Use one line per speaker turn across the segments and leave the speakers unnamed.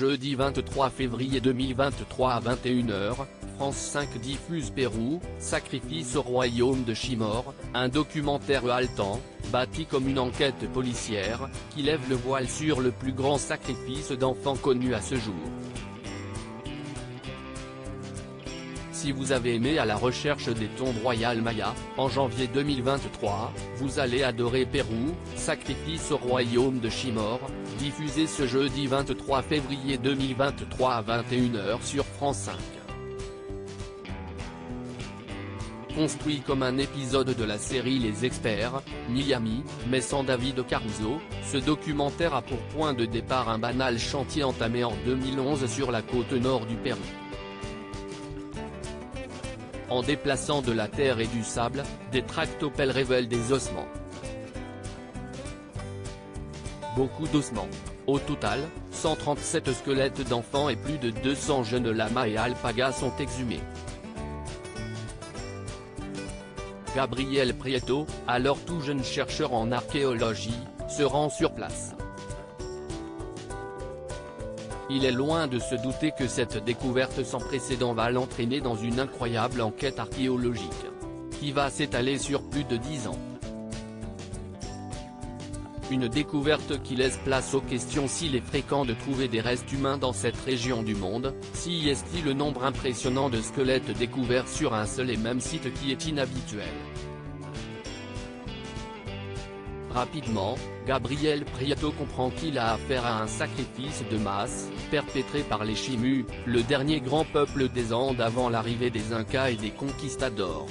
jeudi 23 février 2023 à 21h, France 5 diffuse Pérou, Sacrifice au royaume de Chimor, un documentaire haletant, bâti comme une enquête policière, qui lève le voile sur le plus grand sacrifice d'enfants connu à ce jour. Si vous avez aimé À la recherche des tombes royales mayas, en janvier 2023, vous allez adorer Pérou, Sacrifice au royaume de Chimor, diffusé ce jeudi 23 février 2023 à 21h sur France 5. Construit comme un épisode de la série Les Experts, Miami, mais sans David Caruso, ce documentaire a pour point de départ un banal chantier entamé en 2011 sur la côte nord du Pérou. En déplaçant de la terre et du sable, des tractopelles révèlent des ossements. Beaucoup d'ossements. Au total, 137 squelettes d'enfants et plus de 200 jeunes lamas et alpagas sont exhumés. Gabriel Prieto, alors tout jeune chercheur en archéologie, se rend sur place. Il est loin de se douter que cette découverte sans précédent va l'entraîner dans une incroyable enquête archéologique, qui va s'étaler sur plus de 10 ans. Une découverte qui laisse place aux questions s'il est fréquent de trouver des restes humains dans cette région du monde, si est-il le nombre impressionnant de squelettes découverts sur un seul et même site qui est inhabituel. Rapidement, Gabriel Prieto comprend qu'il a affaire à un sacrifice de masse, perpétré par les Chimu, le dernier grand peuple des Andes avant l'arrivée des Incas et des conquistadors.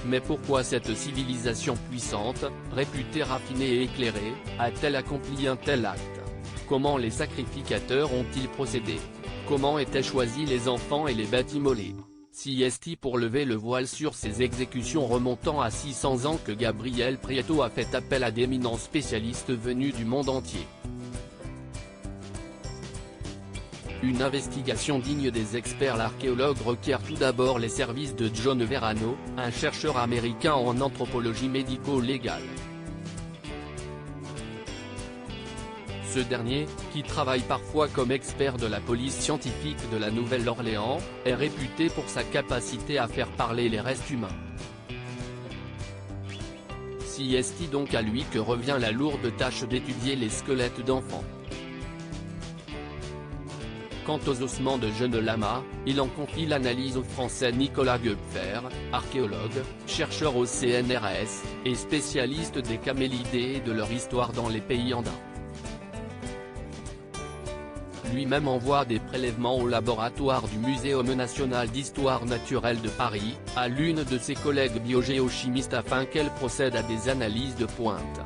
Mais pourquoi cette civilisation puissante, réputée raffinée et éclairée, a-t-elle accompli un tel acte? Comment les sacrificateurs ont-ils procédé? Comment étaient choisis les enfants et les bêtes immolées? Si est-il pour lever le voile sur ces exécutions remontant à 600 ans que Gabriel Prieto a fait appel à d'éminents spécialistes venus du monde entier. Une investigation digne des experts. L'archéologue requiert tout d'abord les services de John Verano, un chercheur américain en anthropologie médico-légale. Ce dernier, qui travaille parfois comme expert de la police scientifique de la Nouvelle-Orléans, est réputé pour sa capacité à faire parler les restes humains. Si est-il donc à lui que revient la lourde tâche d'étudier les squelettes d'enfants. Quant aux ossements de jeunes lamas, il en confie l'analyse au Français Nicolas Goepfer, archéologue, chercheur au CNRS, et spécialiste des camélidés et de leur histoire dans les pays andins. Lui-même envoie des prélèvements au laboratoire du Muséum national d'histoire naturelle de Paris, à l'une de ses collègues biogéochimistes afin qu'elle procède à des analyses de pointe.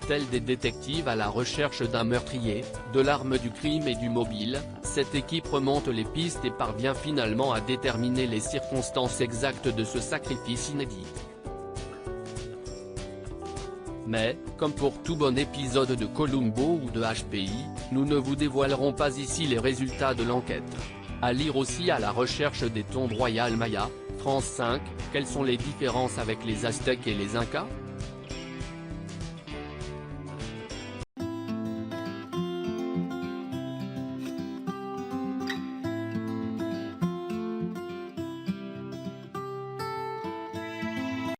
Tels des détectives à la recherche d'un meurtrier, de l'arme du crime et du mobile, cette équipe remonte les pistes et parvient finalement à déterminer les circonstances exactes de ce sacrifice inédit. Mais, comme pour tout bon épisode de Columbo ou de HPI, nous ne vous dévoilerons pas ici les résultats de l'enquête. À lire aussi À la recherche des tombes royales mayas, France 5, quelles sont les différences avec les Aztèques et les Incas ?